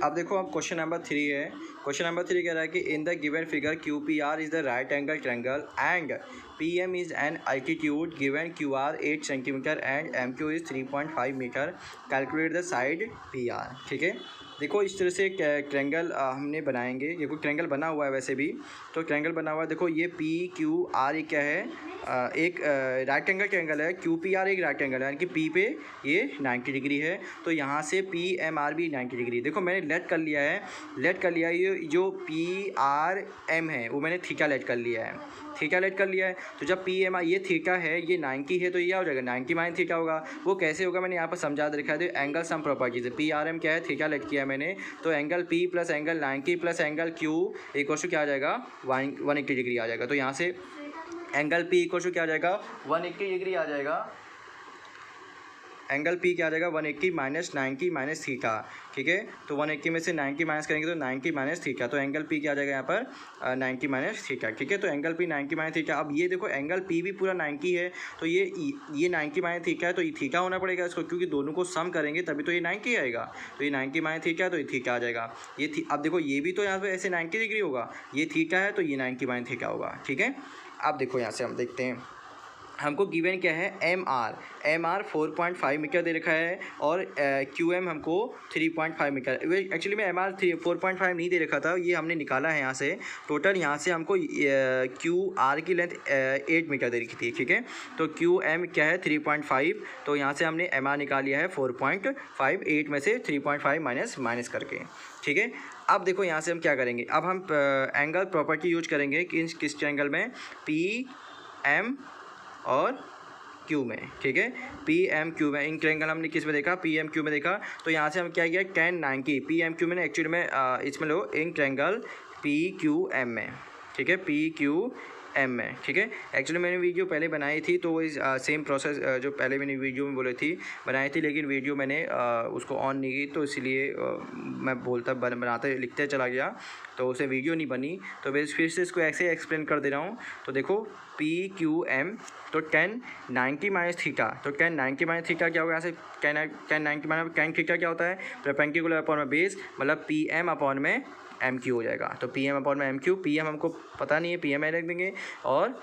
अब देखो अब क्वेश्चन नंबर 3 है। क्वेश्चन नंबर 3 कह रहा है कि in the given figure Q P R is the right angle triangle and P M is an altitude given Q R 8 centimetre and M Q is 3.5 metre, calculate the side P R. ठीक है, देखो इस तरह से एक triangle हमने बनाएंगे। ये कोई ट्रायंगल बना हुआ है वैसे भी, तो ट्रायंगल बना हुआ है। देखो ये पी क्यू आर ये क्या है, एक राइट एंगल ट्रायंगल है। क्यू पी आर एक राइट एंगल है, यानी कि पी पे ये 90 डिग्री है, तो यहाँ से पी एम आर भी 90 डिग्री। देखो मैंने लेट कर लिया है, ये जो पी आर एम है वो मैंने थीटा लेट कर लिया है, थीटा लेट कर लिया है। तो जब पी एम आर ये थीटा है, ये 90 है, तो ये क्या हो जाएगा 90 माइनस थीटा होगा। वो कैसे होगा मैंने यहाँ पर समझा दे रखा है। तो एंगल सम प्रॉपर्टीज है, पी आर एम क्या है, थीटा लेट किया है मैंने, तो angle P plus angle 90 plus angle Q equal to क्या आ जाएगा 180 डिग्री आ जाएगा। तो यहाँ से एंगल पी इक्वल टू क्या आ जाएगा 180 डिग्री आ जाएगा। एंगल पी क्या आ जाएगा 180 माइनस 90 माइनस थीटा। ठीक है, तो 180 में से 90 माइनस करेंगे तो 90 माइनस थीटा, तो एंगल पी क्या आ जाएगा यहाँ पर 90 माइनस थीटा। ठीक है, तो एंगल पी 90 माइनस थीटा। अब ये देखो एंगल पी भी पूरा 90 है, तो ये 90 माइनस थीटा है, तो ये थीटा होना पड़ेगा इसको, क्योंकि दोनों को सम करेंगे तभी तो ये 90 आएगा। तो ये 90 माइनस थीटा, तो ये थीटा आ जाएगा। अब देखो ये भी तो यहाँ पर ऐसे 90 डिग्री होगा, ये थीटा है तो ये 90 माइनस थीटा होगा। ठीक है, अब देखो यहाँ से हम देखते हैं, हमको गिवन क्या है एम आर 4.5 मीटर दे रखा है और क्यू एम हमको 3.5 मीटर। एक्चुअली में एम आर 4.5 नहीं दे रखा था, ये हमने निकाला है यहाँ से। टोटल यहाँ से हमको क्यू आर की लेंथ 8 मीटर दे रखी थी। ठीक है, तो क्यू एम क्या है 3.5, तो यहाँ से हमने एम आर निकाल लिया है 4.5, 8 में से 3.5 माइनस करके। ठीक है, अब देखो यहाँ से हम क्या करेंगे, अब हम एंगल प्रॉपर्टी यूज करेंगे किस ट्रायंगल में, पी एम और क्यू में। ठीक है, पी एम क्यू में, इन ट्रायंगल हमने किस में देखा, पी एम क्यू में देखा। तो यहाँ से हम क्या किया tan 90 पी एम क्यू में, एक्चुअली में इसमें लो in triangle P Q M में। ठीक है, पी क्यू एम में। ठीक है, एक्चुअली मैंने वीडियो पहले बनाई थी, तो इस सेम प्रोसेस जो पहले मैंने वीडियो में बोली थी बनाई थी, लेकिन वीडियो मैंने उसको ऑन नहीं की, तो इसलिए मैं बनाते लिखते चला गया, तो उसे वीडियो नहीं बनी। तो मैं फिर से इसको ऐसे एक्सप्लेन कर दे रहा हूँ। तो देखो पी क्यू एम, तो tan 90 माइनस थीटा, तो tan 90 माइनस थीटा क्या होगा, यहाँ से tan 90 माइनस tan थीटा क्या होता है, परपेंडिकुलर अपॉन में बेस, मतलब पी एम अपॉन में एम क्यू हो जाएगा। तो पी एम अपॉन में एम क्यू, पी एम हमको पता नहीं है, पी एम रख देंगे। और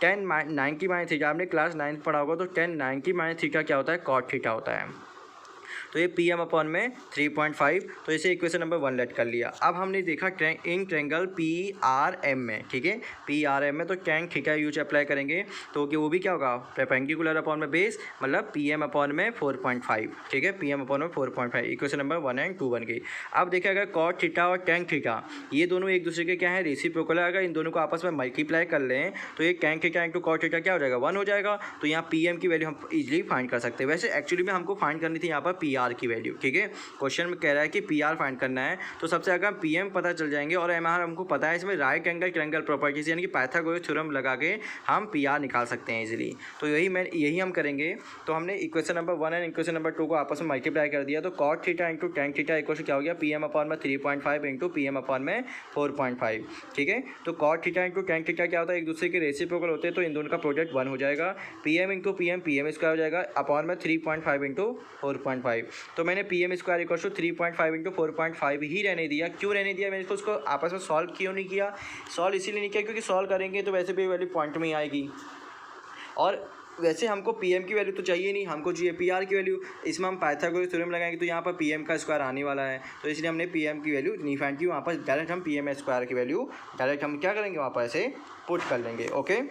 tan 90 माइनस थीटा आपने क्लास 9 पढ़ा होगा, तो tan 90 माइनस थीटा क्या होता है, cot थीटा होता है। तो ये पी एम अपॉन में 3.5, तो इसे इक्वेशन नंबर 1 लेट कर लिया। अब हमने देखा in triangle P R M में। ठीक है, पी आर एम में तो tan थीटा यूज अप्लाई करेंगे, तो कि वो भी क्या होगा परपेंडिकुलर अपॉन में बेस, मतलब पी एम अपॉन में 4.5। ठीक है, पी एम अपॉन में 4.5, इक्वेशन नंबर 1 एंड 2 बन गई। अब देखिए अगर cot थीटा और tan थीटा ये दोनों एक दूसरे के क्या है, रेसिप्रोकल है। अगर इन दोनों को आपस में मल्टीप्लाई कर लें तो ये tan theta into cot theta क्या हो जाएगा 1 हो जाएगा। तो यहाँ पी एम की वैल्यू हम इजीली फाइंड कर सकते हैं। वैसे एक्चुअली में हमको फाइंड करनी थी यहाँ पर पी आर की वैल्यू। ठीक है, क्वेश्चन में कह रहा है कि पी आर फाइंड करना है, तो सबसे अगर पी एम पता चल जाएंगे और एम आर हमको पता है, इसमें राइट एंगल ट्रायंगल प्रॉपर्टीज यानी कि पाइथागोरस थ्योरम लगा के हम पी आर निकाल सकते हैं इजीली। तो यही हम करेंगे। तो हमने equation number 1 and equation number 2 को आपस में मल्टीप्लाई कर दिया, तो cot theta into tan theta equal to क्या हो गया, पी एम अपॉन में 3.5 इंटू पी एम अपॉन में 4.5। ठीक है, तो cot theta into tan theta क्या होता है, एक दूसरे के रेसिप्रोकल होते हैं, तो इन दोनों का प्रोडक्ट 1 हो जाएगा। P M into P M square हो जाएगा अपॉन में 3.5 इंटू 4.5। तो मैंने P M square equal to 3.5 into 4.5 ही रहने दिया। क्यों रहने दिया, मैंने उसको आपस में सॉल्व क्यों नहीं किया, सॉल्व इसीलिए नहीं किया क्योंकि सॉल्व करेंगे तो वैसे भी वैल्यू पॉइंट में ही आएगी, और वैसे हमको पीएम की वैल्यू तो चाहिए नहीं, हमको चाहिए पीआर की वैल्यू। इसमें हम पाइथागोरस थ्योरम लगाएंगे तो यहाँ पर पीएम का स्क्वायर आने वाला है, तो इसलिए हमने पीएम की वैल्यू नहीं फाइंड की। वहाँ पर डायरेक्ट हम पीएम स्क्वायर की वैल्यू डायरेक्ट हम क्या करेंगे, वहाँ पर ऐसे पुट कर लेंगे। ओके,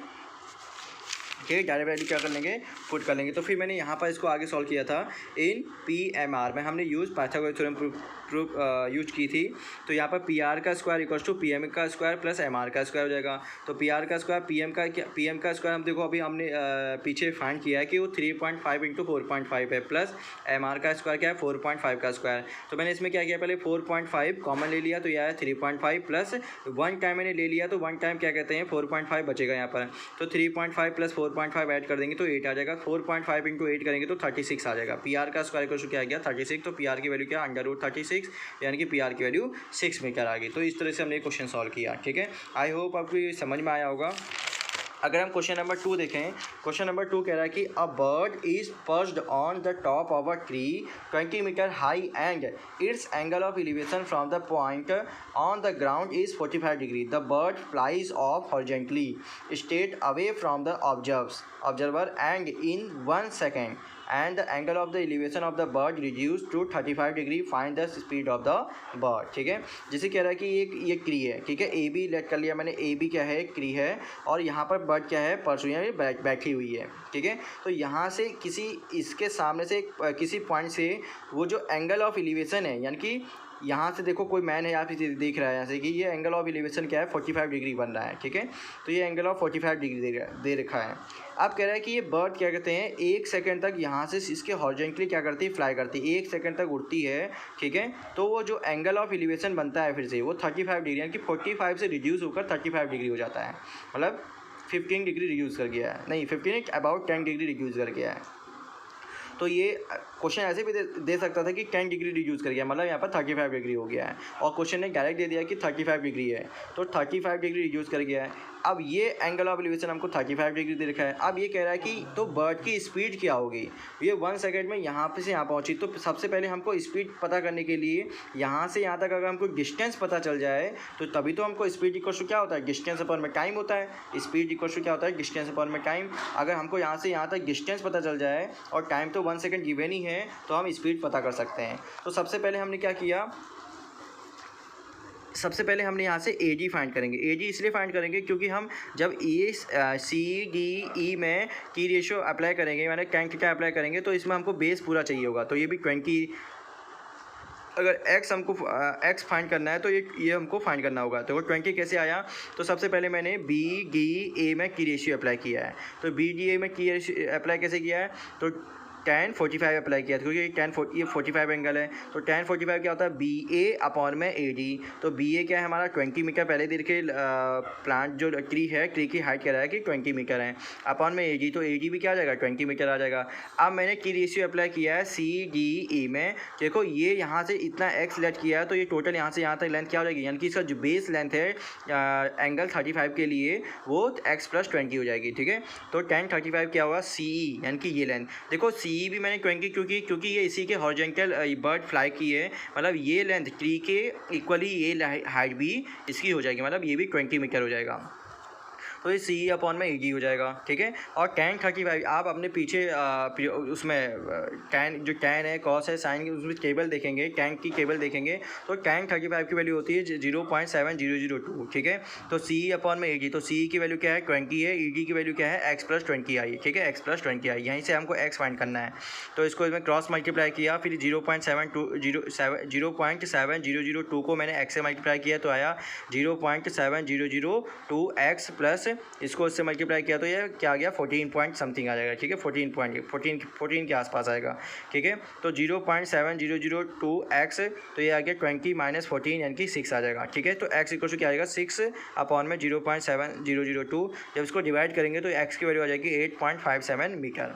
ठीक, डायरेक्ट वैल्यू क्या कर लेंगे, पुट कर लेंगे। तो फिर मैंने यहाँ पर इसको आगे सॉल्व किया था इन पी एम आर में, हमने use Pythagoras theorem proof use की थी। तो यहाँ पर पी आर का square equal to P M का स्क्वायर प्लस एम आर का स्क्वायर हो जाएगा। तो पी आर का स्क्वायर पी एम का स्क्वायर हम देखो अभी हमने पीछे फाइंड किया है कि वो 3.5 इंटू 4.5 है, प्लस एम आर का स्क्वायर क्या है 4.5 का स्क्वायर। तो मैंने इसमें क्या किया, पहले 4.5 कॉमन ले लिया, तो यह है 3.5 प्लस 1 टाइम मैंने ले लिया, तो 1 टाइम क्या कहते हैं 4.5 बचेगा यहाँ पर। तो 3.5 प्लस 4.5 ऐड कर देंगे तो 8 आ जाएगा। 4.5 इंटू 8 करेंगे तो 36 आ जाएगा। पी आर का स्क्वायर इक्वल टू क्या आ गया 36, तो पी आर की वैल्यू क्या √36, यानी कि पी आर की वैल्यू 6 मीटर आ गई। तो इस तरह से हमने क्वेश्चन सॉल्व किया। ठीक है, आई होप आपको ये समझ में आया होगा। अगर हम क्वेश्चन नंबर 2 देखें, क्वेश्चन नंबर 2 कह रहा है कि a bird is perched on the top of a tree 20 metre high and its angle of elevation from the point on the ground is 45 degree. The bird flies off horizontally straight away from the observer and in 1 second and the angle of the elevation of the bird reduced to 35 degree. find the speed of the bird. ठीक है, जैसे कह रहा है कि ये tree है, ठीक है, ए बी लेट कर लिया मैंने, ए बी क्या है, एक ट्री है, और यहाँ पर बर्ड क्या है, परसों बैठी हुई है. ठीक है, तो यहाँ से किसी इसके सामने से किसी पॉइंट से वो जो एंगल ऑफ एलिवेशन है, यानी कि यहाँ से देखो कोई मैन है, आप इसे देख रहा है यहाँ से कि ये एंगल ऑफ एलिवेशन क्या है, 45 डिग्री बन रहा है. ठीक है, तो ये एंगल ऑफ 45 डिग्री दे रखा है. अब कह रहा है कि ये बर्ड क्या कहते हैं, 1 सेकंड तक यहाँ से इसके हॉरिजॉन्टली क्या करती है, फ्लाई करती है, 1 सेकंड तक उड़ती है. ठीक है, तो वो जो एंगल ऑफ एलिवेशन बनता है फिर से वो 35 डिग्री, यानी कि 45 से रिड्यूस होकर 35 डिग्री हो जाता है. मतलब 15 डिग्री रिड्यूस कर गया है, नहीं 15 अबाउट 10 डिग्री रिड्यूस कर गया है. तो ये क्वेश्चन ऐसे भी दे सकता था कि 10 डिग्री रिड्यूस कर गया, मतलब यहाँ पर 35 डिग्री हो गया है, और क्वेश्चन ने डायरेक्ट दे दिया कि 35 डिग्री है, तो 35 डिग्री रिड्यूस कर गया है. अब ये एंगल ऑफ एलिवेशन हमको 35 डिग्री दे रखा है. अब ये कह रहा है कि तो बर्ड की स्पीड क्या होगी, ये 1 सेकेंड में यहाँ पे से यहाँ पहुँची. तो सबसे पहले हमको स्पीड पता करने के लिए यहाँ से यहाँ तक अगर हमको डिस्टेंस पता चल जाए तो तभी तो हमको स्पीड इक्वल टू क्या होता है, डिस्टेंस अपॉन में टाइम होता है. स्पीड इक्वल टू क्या होता है, डिस्टेंस अपॉन में टाइम. अगर हमको यहाँ से यहाँ तक डिस्टेंस पता चल जाए और टाइम तो 1 सेकेंड गिवन ही है, तो हम स्पीड पता कर सकते हैं. तो सबसे पहले हमने क्या किया, सबसे पहले हमने यहाँ से ए जी फाइंड करेंगे. ए जी इसलिए फाइंड करेंगे क्योंकि हम जब ए सी डी ई में की रेशियो अप्लाई करेंगे, मैंने tan थीटा अप्लाई करेंगे, तो इसमें हमको बेस पूरा चाहिए होगा. तो ये भी 20, अगर x हमको x फाइंड करना है तो ये हमको फाइंड करना होगा. तो वो 20 कैसे आया, तो सबसे पहले मैंने बी डी ए में की रेशियो अप्लाई किया है. तो बी डी ए में की रेशियो अप्लाई कैसे किया है, तो tan 45 अप्लाई किया था, क्योंकि ये 45 एंगल है. तो tan 45 क्या होता है, बी ए अपॉन में ए डी. तो बी ए क्या है हमारा 20 मीटर, पहले देर के प्लांट जो ट्री है, ट्री की हाइट कह रहा है कि 20 मीटर है, अपॉन में ए डी, तो ए डी भी क्या आ जाएगा, 20 मीटर आ जाएगा. अब मैंने की रेशियो अप्लाई किया है सी डी ई में. देखो ये यहाँ से इतना एक्स लेट किया है, तो ये टोटल यहाँ से यहाँ तक लेंथ क्या हो जाएगी, यानी कि इसका जो बेस लेंथ है एंगल 35 के लिए वो x+20 हो जाएगी. ठीक है, तो tan 35 क्या होगा, सी ई, यानी कि ये लेंथ. देखो सी भी मैंने 20 क्योंकि ये इसी के हॉरिजॉन्टल बर्ड फ्लाई की है, मतलब ये लेंथ ट्री के इक्वली ये हाइट भी इसकी हो जाएगी, मतलब ये भी 20 मीटर हो जाएगा. तो ये सी अपॉन में ई हो जाएगा. ठीक है, और tan 35 आप अपने पीछे उसमें जो tan है, कॉस है, साइन की उसमें टेबल देखेंगे, tan की टेबल देखेंगे, तो tan 35 की वैल्यू होती है 0.7002. ठीक है, तो सी अपॉन में ई, तो सी की वैल्यू क्या है, 20 है, ई की वैल्यू क्या है, x+20 आई. ठीक है, x+20 आई, यहीं से हमको x फाइंड करना है. तो इसको इसमें क्रॉस मल्टीप्लाई किया, फिर 0.7002 को मैंने x से मल्टीप्लाई किया तो आया 0.7002x प्लस इसको इससे मल्टीप्लाई किया तो ये क्या आ गया, 14 पॉइंट समथिंग आ जाएगा. ठीक है, 14 के आसपास आएगा. ठीक है, तो 0.7002x, तो ये आ गया 20 - 14 यानी कि 6 आ जाएगा. ठीक है, तो x इक्वल टू क्या आएगा, 6 अपॉन में 0.7002. जब इसको डिवाइड करेंगे तो x की वैल्यू आ जाएगी 8.57 मीटर.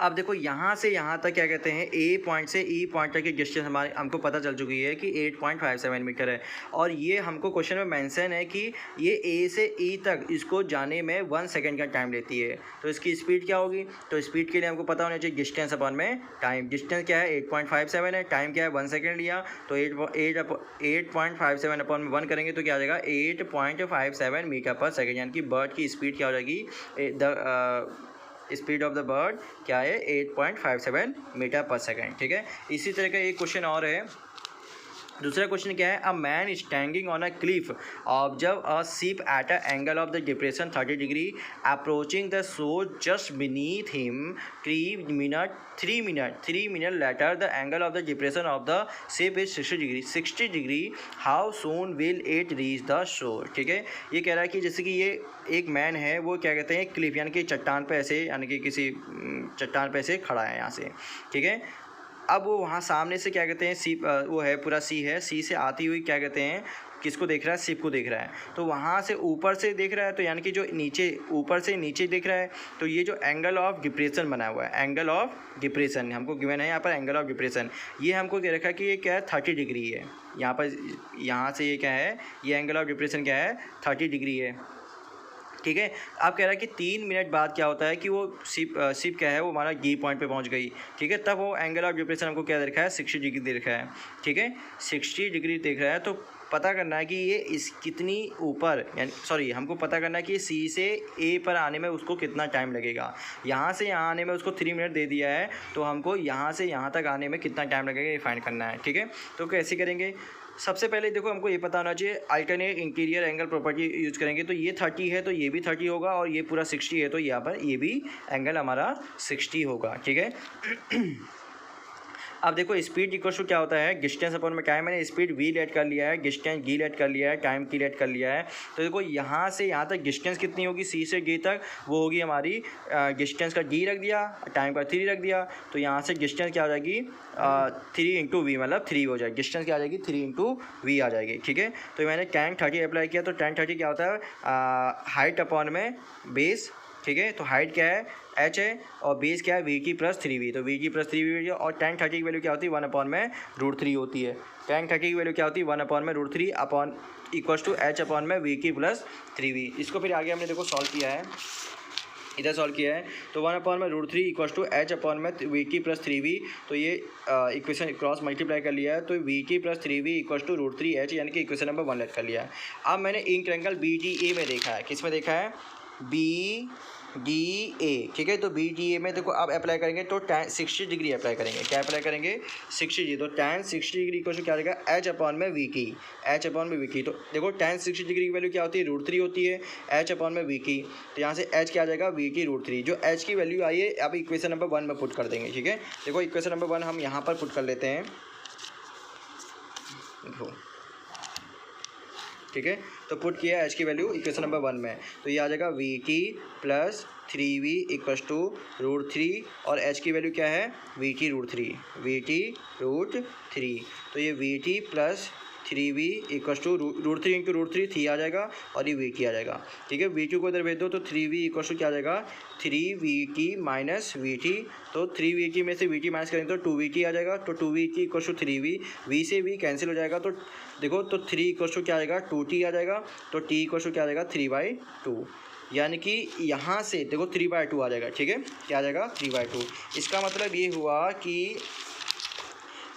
अब देखो यहाँ से यहाँ तक क्या कहते हैं, ए पॉइंट से ई पॉइंट तक की डिस्टेंस हमको पता चल चुकी है कि 8.57 मीटर है. और ये हमको क्वेश्चन में मेंशन है कि ये ए से ई तक इसको जाने में 1 सेकेंड का टाइम लेती है. तो इसकी स्पीड क्या होगी, तो स्पीड के लिए हमको पता होना चाहिए डिस्टेंस अपॉन में टाइम. डिस्टेंस क्या है, 8.57 है, टाइम क्या है 1 सेकेंड लिया, तो 8.57 अपॉन में 1 करेंगे तो क्या आ जाएगा 8.57 मीटर पर सेकेंड, यानी कि बर्ड की स्पीड क्या हो जाएगी, स्पीड ऑफ द बर्ड क्या है 8.57 मीटर पर सेकेंड. ठीक है, इसी तरह का एक क्वेश्चन और है. दूसरा क्वेश्चन क्या है, a man standing on a cliff observe a ship at a angle of the depression 30 degree approaching the shore just beneath him 3 minute later the angle of the depression of the ship is 60 degree. How soon will it reach the shore. ठीक है, ये कह रहा है कि जैसे कि ये एक मैन है, वो क्या कहते हैं क्लिफ, यानी कि चट्टान पे ऐसे, यानी कि किसी चट्टान पे ऐसे खड़ा है यहाँ से. ठीक है, अब वो वहाँ सामने से क्या कहते हैं सी, वो है पूरा सी है, सी से आती हुई क्या कहते हैं किसको देख रहा है, शिप को देख रहा है. तो वहाँ से ऊपर से देख रहा है, तो यानी कि जो नीचे ऊपर से नीचे देख रहा है, तो ये जो एंगल ऑफ डिप्रेशन बना हुआ है, एंगल ऑफ डिप्रेशन हमको गिवन है यहाँ पर, एंगल ऑफ डिप्रेशन ये हमको दे रखा है कि ये क्या है 30 डिग्री है. यहाँ पर यहाँ से ये क्या है, ये एंगल ऑफ डिप्रेशन क्या है 30 डिग्री है. ठीक है। आप कह रहा है कि 3 मिनट बाद क्या होता है कि वो शिप क्या है वो हमारा गी पॉइंट पे पहुंच गई, ठीक है। तब वो एंगल ऑफ डिप्रेशन हमको क्या दिख रहा है, 60 डिग्री दिख रहा है, ठीक है, 60 डिग्री दिख रहा है। तो पता करना है कि ये इस कितनी ऊपर, यानी सॉरी हमको पता करना है कि सी से ए पर आने में उसको कितना टाइम लगेगा। यहाँ से यहाँ आने में उसको 3 मिनट दे दिया है, तो हमको यहाँ से यहाँ तक आने में कितना टाइम लगेगा ये फाइंड करना है, ठीक है। तो कैसे करेंगे, सबसे पहले देखो हमको ये पता होना चाहिए alternate interior angle property use करेंगे। तो ये 30 है तो ये भी 30 होगा, और ये पूरा 60 है तो यहाँ पर ये भी एंगल हमारा 60 होगा, ठीक है। अब देखो स्पीड इक्वल टू क्या होता है, डिस्टेंस अपॉन में क्या है, मैंने स्पीड वी लेट कर लिया है, डिस्टेंस गी लेट कर लिया है, टाइम की लेट कर लिया है। तो देखो यहाँ से यहाँ तक डिस्टेंस कितनी होगी, सी से डी तक, वो होगी हमारी डिस्टेंस का डी रख दिया, टाइम का 3 रख दिया। तो यहाँ से डिस्टेंस क्या हो जाएगी 3 इंटू वी, मतलब 3 हो जाएगी, डिस्टेंस क्या आ जाएगी 3 इंटू वी आ जाएगी, ठीक है। तो मैंने tan 30 अप्लाई किया, तो tan 30 क्या होता है हाइट अपॉन में बेस, ठीक है। तो हाइट क्या है h है, और बेस क्या है VT प्लस 3v, तो VT प्लस 3v, और tan 30 की वैल्यू क्या होती है 1 अपॉन में √3 होती है। tan 30 की वैल्यू क्या होती है 1 अपॉन में √3 upon equals to h upon में VT प्लस 3v। इसको फिर आगे हमने देखो सॉल्व किया है, इधर सॉल्व किया है। तो 1 अपॉन में √3 इक्वल्स टू h अपॉन में VT प्लस 3v, तो ये इक्वेशन क्रॉस मल्टीप्लाई कर लिया है। तो VT plus 3v equals to √3h, यानी कि इक्वेशन नंबर 1 लेट कर लिया है। अब मैंने इंक एंगल BDA में देखा है, किस में देखा है BDA, ठीक है। तो BDA में देखो अब अप्लाई करेंगे तो tan 60 डिग्री अप्लाई करेंगे, क्या अप्लाई करेंगे 60 डिग्री। तो tan 60 डिग्री इक्वल टू क्या आएगा h अपॉन में VT, h अपॉन में VT। तो देखो tan 60 डिग्री की वैल्यू क्या होती है √3 होती है, h अपॉन में VT। तो यहाँ से h क्या आ जाएगा VT √3, जो h की वैल्यू आई है अब इक्वेशन नंबर 1 में पुट कर देंगे, ठीक है। देखो इक्वेशन नंबर 1 हम यहाँ पर पुट कर लेते हैं, देखो ठीक है। तो पुट किया h की वैल्यू इक्वेशन नंबर 1 में, तो ये आ जाएगा VT plus 3v equals to √3, और h की वैल्यू क्या है VT √3, VT √3। तो ये VT plus 3v equals to √3 into √3 3 आ जाएगा, और ये VT आ जाएगा, ठीक है। VT को इधर भेज दो, तो 3v इक्वल्स टू क्या आ जाएगा 3vt माइनस VT। तो 3vt में से VT माइनस करेंगे तो 2vt आ जाएगा, तो 2vt equals to 3v, v से v कैंसिल हो जाएगा। तो देखो तो 3 इक्वल्स टू क्या आ जाएगा 2t आ जाएगा, तो t इक्वल्स टू क्या आ जाएगा 3/2, यानी कि यहाँ से देखो 3/2 आ जाएगा, ठीक है। क्या आ जाएगा 3/2। इसका मतलब ये हुआ कि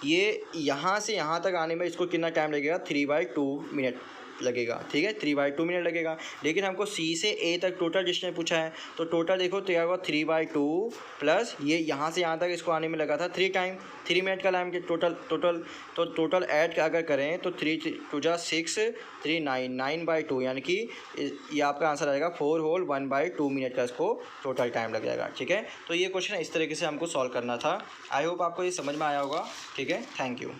ये यहाँ से यहाँ तक आने में इसको कितना टाइम लगेगा 3/2 मिनट लगेगा, ठीक है, 3/2 मिनट लगेगा। लेकिन हमको सी से ए तक टोटल डिस्टेंस पूछा है, तो टोटल देखो तो क्या होगा 3/2 प्लस ये यहाँ से यहाँ तक इसको आने में लगा था 3 मिनट का टाइम के टोटल ऐड अगर करें तो 3 2 जा 6 3 9/2, यानी कि ये आपका आंसर आएगा 4 होल 1/2 मिनट का इसको टोटल टाइम लग जाएगा, ठीक है। तो ये क्वेश्चन इस तरीके से हमको सॉल्व करना था। आई होप आपको ये समझ में आया होगा, ठीक है। Thank you.